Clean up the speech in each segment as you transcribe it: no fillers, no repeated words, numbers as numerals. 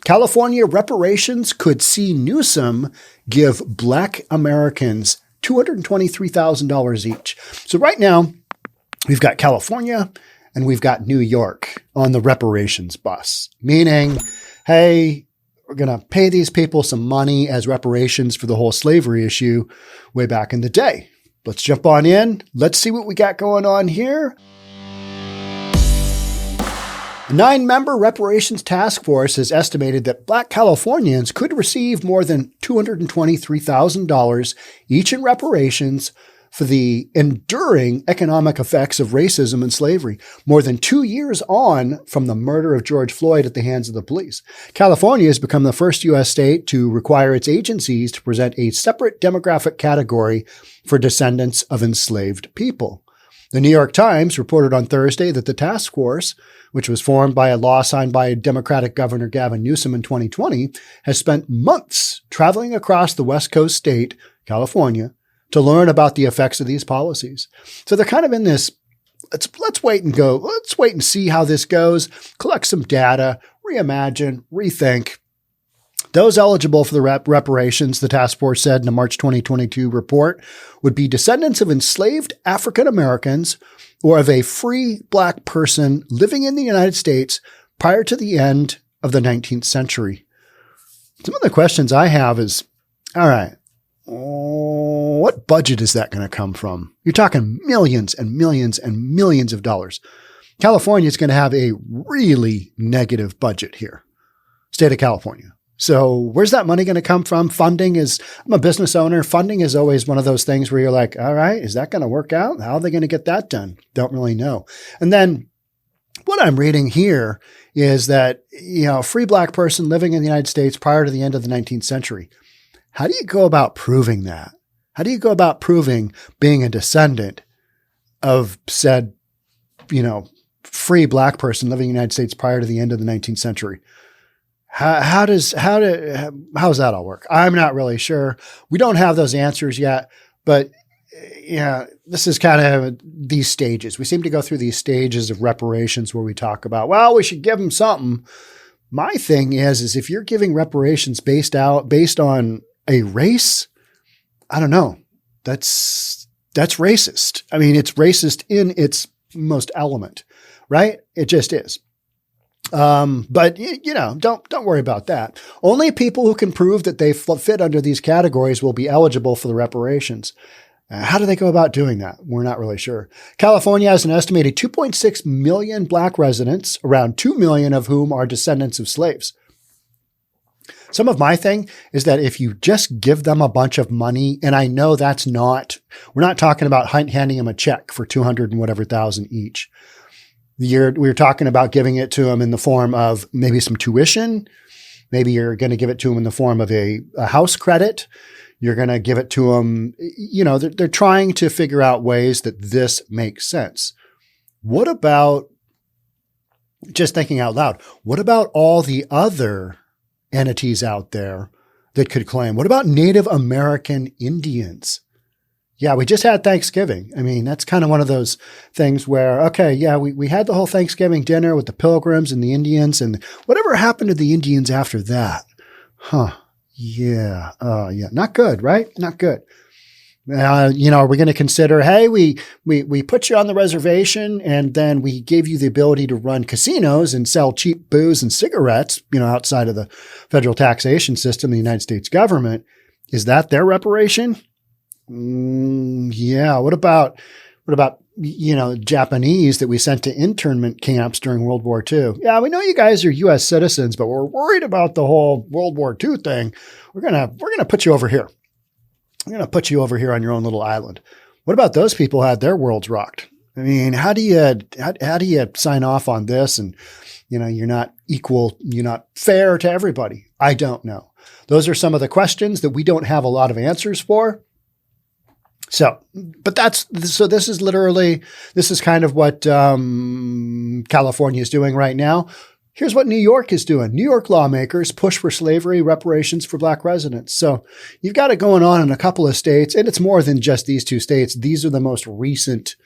California reparations could see Newsom give Black Americans $223,000 each. So right now, we've got California and we've got New York on the reparations bus, meaning, hey, we're going to pay these people some money as reparations for the whole slavery issue way back in the day. Let's jump on in. Let's see what we got going on here. A 9-member Reparations Task Force has estimated that Black Californians could receive more than $223,000 each in reparations for the enduring economic effects of racism and slavery, more than 2 years on from the murder of George Floyd at the hands of the police. California has become the first U.S. state to require its agencies to present a separate demographic category for descendants of enslaved people. The New York Times reported on Thursday that the task force, which was formed by a law signed by Democratic Governor Gavin Newsom in 2020, has spent months traveling across the West Coast state, California, to learn about the effects of these policies. So they're kind of in this, let's wait and see how this goes, collect some data, reimagine, rethink. Those eligible for the reparations, the task force said in a March 2022 report, would be descendants of enslaved African Americans or of a free Black person living in the United States prior to the end of the 19th century. Some of the questions I have is, all right, what budget is that going to come from? You're talking millions and millions and millions of dollars. California is going to have a really negative budget here. State of California. So where's that money going to come from? Funding is, I'm a business owner. Funding is always one of those things where you're like, all right, is that going to work out? How are they going to get that done? Don't really know. And then what I'm reading here is that, free Black person living in the United States prior to the end of the 19th century. How do you go about proving that? How do you go about proving being a descendant of said, free Black person living in the United States prior to the end of the 19th century? How does that all work? I'm not really sure. We don't have those answers yet, but this is kind of these stages. We seem to go through these stages of reparations where we talk about, well, we should give them something. My thing is if you're giving reparations based on a race, I don't know. That's racist. I mean, it's racist in its most element, right? It just is. But don't worry about that. Only people who can prove that they fit under these categories will be eligible for the reparations. How do they go about doing that? We're not really sure. California has an estimated 2.6 million Black residents, around 2 million of whom are descendants of slaves. Some of my thing is that if you just give them a bunch of money, and I know we're not talking about handing them a check for 200 and whatever thousand each. We were talking about giving it to them in the form of maybe some tuition. Maybe you're going to give it to them in the form of a house credit. You're going to give it to them. They're trying to figure out ways that this makes sense. What about, just thinking out loud, what about all the other entities out there that could claim? What about Native American Indians? Yeah, we just had Thanksgiving. I mean, that's kind of one of those things where, okay, yeah, we had the whole Thanksgiving dinner with the Pilgrims and the Indians, and whatever happened to the Indians after that? Yeah, not good, right? Not good. Are we going to consider, hey, we put you on the reservation and then we gave you the ability to run casinos and sell cheap booze and cigarettes, outside of the federal taxation system, the United States government. Is that their reparation? Yeah. What about Japanese that we sent to internment camps during World War II? Yeah, we know you guys are U.S. citizens, but we're worried about the whole World War II thing. We're gonna put you over here. We're gonna put you over here on your own little island. What about those people who had their worlds rocked? I mean, how do you sign off on this? And you're not equal, you're not fair to everybody. I don't know. Those are some of the questions that we don't have a lot of answers for. So, but this is kind of what California is doing right now. Here's what New York is doing. New York lawmakers push for slavery reparations for Black residents. So you've got it going on in a couple of states, and it's more than just these two states. These are the most recent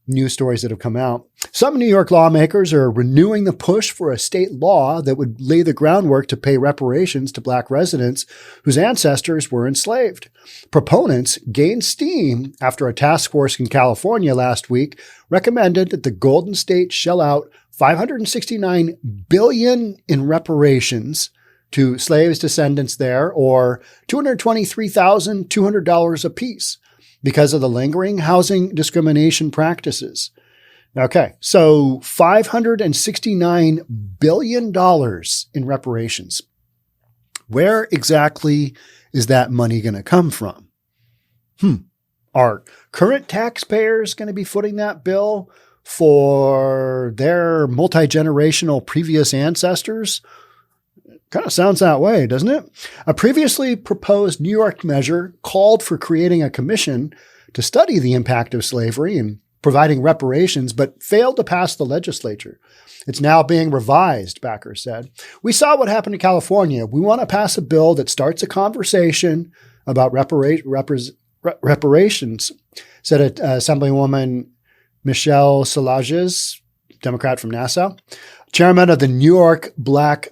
news stories that have come out. Some New York lawmakers are renewing the push for a state law that would lay the groundwork to pay reparations to Black residents whose ancestors were enslaved. Proponents gained steam after a task force in California last week recommended that the Golden State shell out $569 billion in reparations to slaves' descendants there, or $223,200 apiece, because of the lingering housing discrimination practices. Okay, so $569 billion in reparations. Where exactly is that money going to come from? Are current taxpayers going to be footing that bill for their multi-generational previous ancestors? Kind of sounds that way, doesn't it? A previously proposed New York measure called for creating a commission to study the impact of slavery and providing reparations, but failed to pass the legislature. It's now being revised, backers said. We saw what happened in California. We want to pass a bill that starts a conversation about reparations, said Assemblywoman Michelle Szilagyi, Democrat from Nassau, chairman of the New York Black,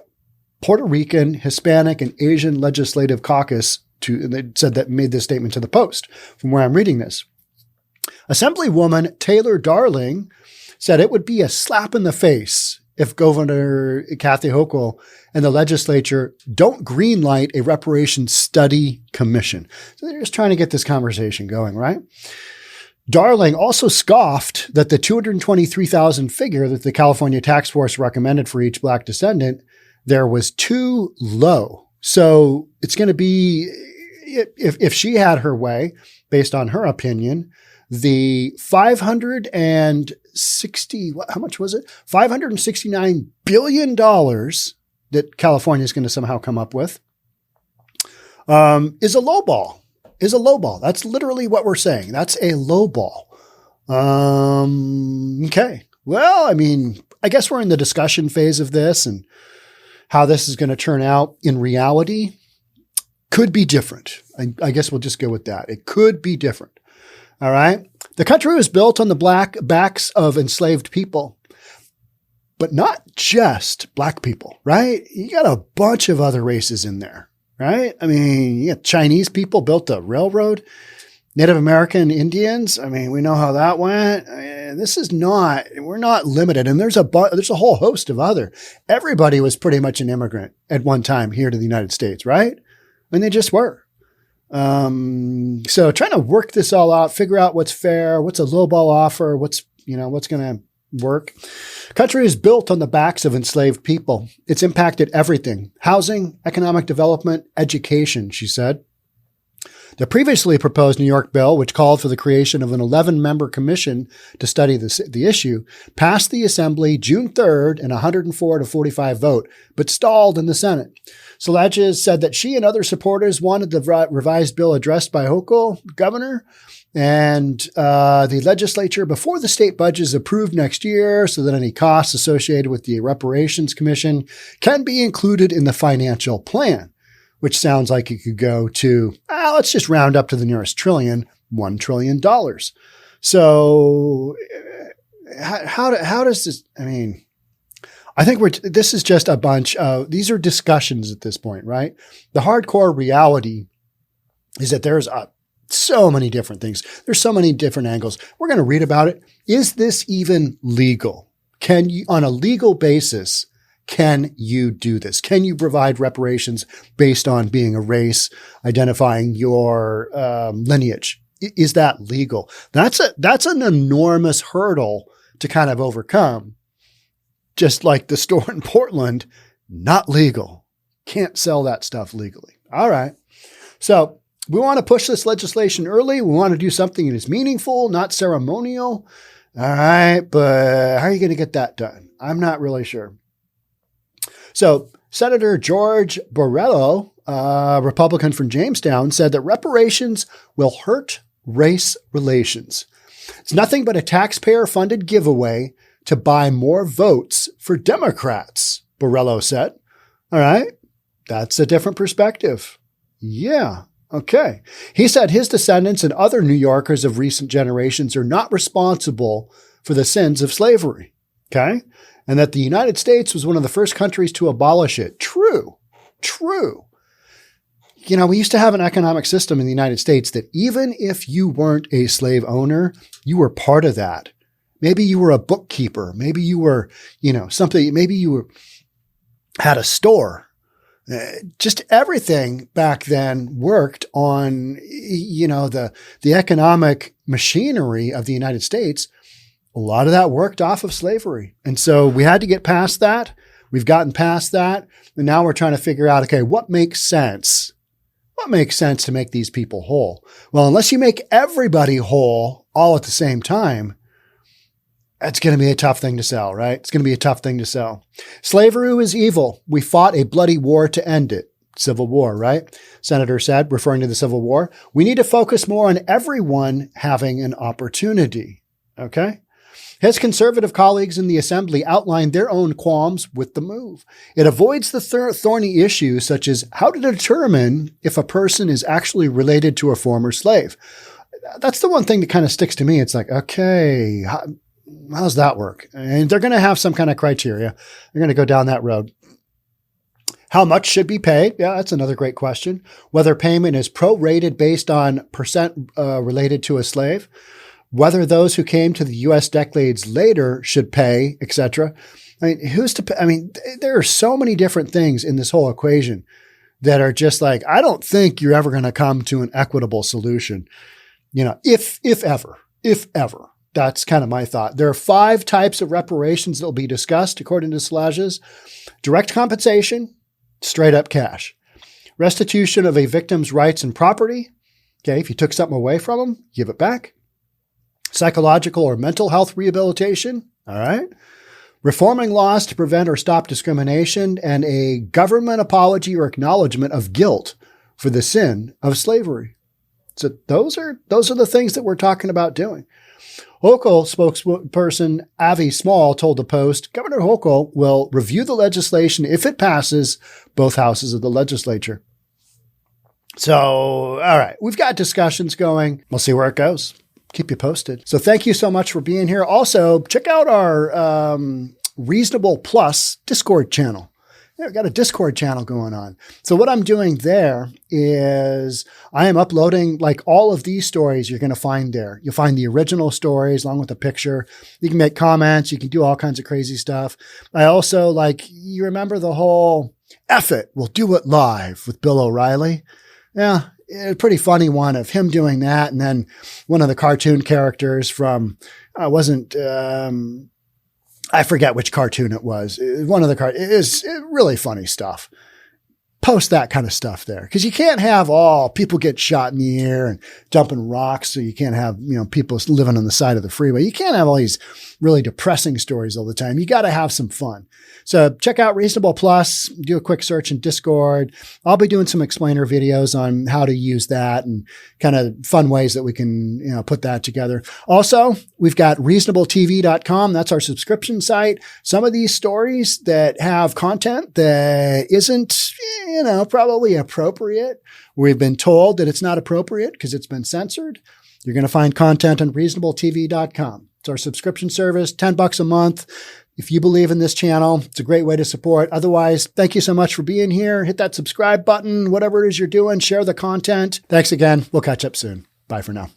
Puerto Rican, Hispanic, and Asian Legislative Caucus, and they said that made this statement to the Post from where I'm reading this. Assemblywoman Taylor Darling said it would be a slap in the face if Governor Kathy Hochul and the legislature don't greenlight a reparations study commission. So they're just trying to get this conversation going, right? Darling also scoffed that the $223,000 figure that the California task force recommended for each Black descendant there was too low. So it's going to be, if she had her way, based on her opinion, the $569 billion that California is going to somehow come up with is a low ball. That's literally what we're saying. That's a low ball. Okay. Well, I mean, I guess we're in the discussion phase of this, and how this is going to turn out in reality could be different. I guess we'll just go with that. It could be different. All right. The country was built on the backs of enslaved people, but not just Black people, right? You got a bunch of other races in there, right? I mean, you got Chinese people built a railroad, Native American Indians. I mean, we know how that went. I mean, we're not limited. And there's a whole host of everybody was pretty much an immigrant at one time here to the United States, right? And they just were. So trying to work this all out, figure out what's fair, what's a lowball offer, what's going to work. Country is built on the backs of enslaved people. It's impacted everything: housing, economic development, education, she said. The previously proposed New York bill, which called for the creation of an 11-member commission to study the issue, passed the Assembly June 3rd in a 104-45 vote, but stalled in the Senate. Szilagyi said that she and other supporters wanted the revised bill addressed by Hochul, governor, and the legislature before the state budget is approved next year, so that any costs associated with the Reparations Commission can be included in the financial plan, which sounds like it could go to, let's just round up to the nearest trillion, $1 trillion. So how does this, I mean, I think this is just a bunch of, these are discussions at this point, right? The hardcore reality is that there's so many different things. There's so many different angles. We're going to read about it. Is this even legal? Can you, on a legal basis, can you do this? Can you provide reparations based on being a race, identifying your lineage? Is that legal? That's an enormous hurdle to kind of overcome. Just like the store in Portland, not legal. Can't sell that stuff legally. All right. So we want to push this legislation early. We want to do something that is meaningful, not ceremonial. All right. But how are you going to get that done? I'm not really sure. So Senator George Borrello, Republican from Jamestown, said that reparations will hurt race relations. It's nothing but a taxpayer-funded giveaway to buy more votes for Democrats, Borrello said. All right. That's a different perspective. Yeah. Okay. He said his descendants and other New Yorkers of recent generations are not responsible for the sins of slavery. Okay. And that the United States was one of the first countries to abolish it. True. True. You know, we used to have an economic system in the United States that even if you weren't a slave owner, you were part of that. Maybe you were a bookkeeper. Maybe you were, something, maybe you had a store. Just everything back then worked on, the economic machinery of the United States. A lot of that worked off of slavery. And so we had to get past that. We've gotten past that. And now we're trying to figure out, okay, what makes sense? What makes sense to make these people whole? Well, unless you make everybody whole all at the same time, that's going to be a tough thing to sell, right? It's going to be a tough thing to sell. Slavery is evil. We fought a bloody war to end it. Civil War, right? Senator said, referring to the Civil War. We need to focus more on everyone having an opportunity. Okay? His conservative colleagues in the assembly outlined their own qualms with the move. It avoids the thorny issues such as how to determine if a person is actually related to a former slave. That's the one thing that kind of sticks to me. It's like, okay, how's that work? And they're going to have some kind of criteria. They're going to go down that road. How much should be paid? Yeah, that's another great question. Whether payment is prorated based on percent related to a slave. Whether those who came to the U.S. decades later should pay, etc. I mean, who's to pay? I mean, there are so many different things in this whole equation that are just like, I don't think you're ever going to come to an equitable solution. If ever. That's kind of my thought. There are 5 types of reparations that will be discussed, according to Slages. Direct compensation, straight up cash. Restitution of a victim's rights and property. Okay, if you took something away from them, give it back. Psychological or mental health rehabilitation. All right. Reforming laws to prevent or stop discrimination, and a government apology or acknowledgement of guilt for the sin of slavery. So those are the things that we're talking about doing. Hochul spokesperson Avi Small told the Post, Governor Hochul will review the legislation if it passes both houses of the legislature. So, all right, we've got discussions going. We'll see where it goes. Keep you posted. So thank you so much for being here. Also, check out our Reasonable Plus Discord channel. Yeah, we've got a Discord channel going on. So what I'm doing there is I am uploading like all of these stories you're going to find there. You'll find the original stories along with a picture. You can make comments. You can do all kinds of crazy stuff. I also you remember the whole F it, we'll do it live with Bill O'Reilly. Yeah, a pretty funny one of him doing that. And then one of the cartoon characters from, I forget which cartoon it was. One of the it is really funny stuff. Post that kind of stuff there. Because you can't have people get shot in the air and dumping rocks. So you can't have, people living on the side of the freeway. You can't have all these really depressing stories all the time. You got to have some fun. So check out Reasonable Plus, do a quick search in Discord. I'll be doing some explainer videos on how to use that and kind of fun ways that we can, put that together. Also, we've got reasonabletv.com. That's our subscription site. Some of these stories that have content that isn't, probably appropriate. We've been told that it's not appropriate because it's been censored. You're going to find content on reasonabletv.com. It's our subscription service, $10 a month. If you believe in this channel, it's a great way to support. Otherwise, thank you so much for being here. Hit that subscribe button, whatever it is you're doing, share the content. Thanks again. We'll catch up soon. Bye for now.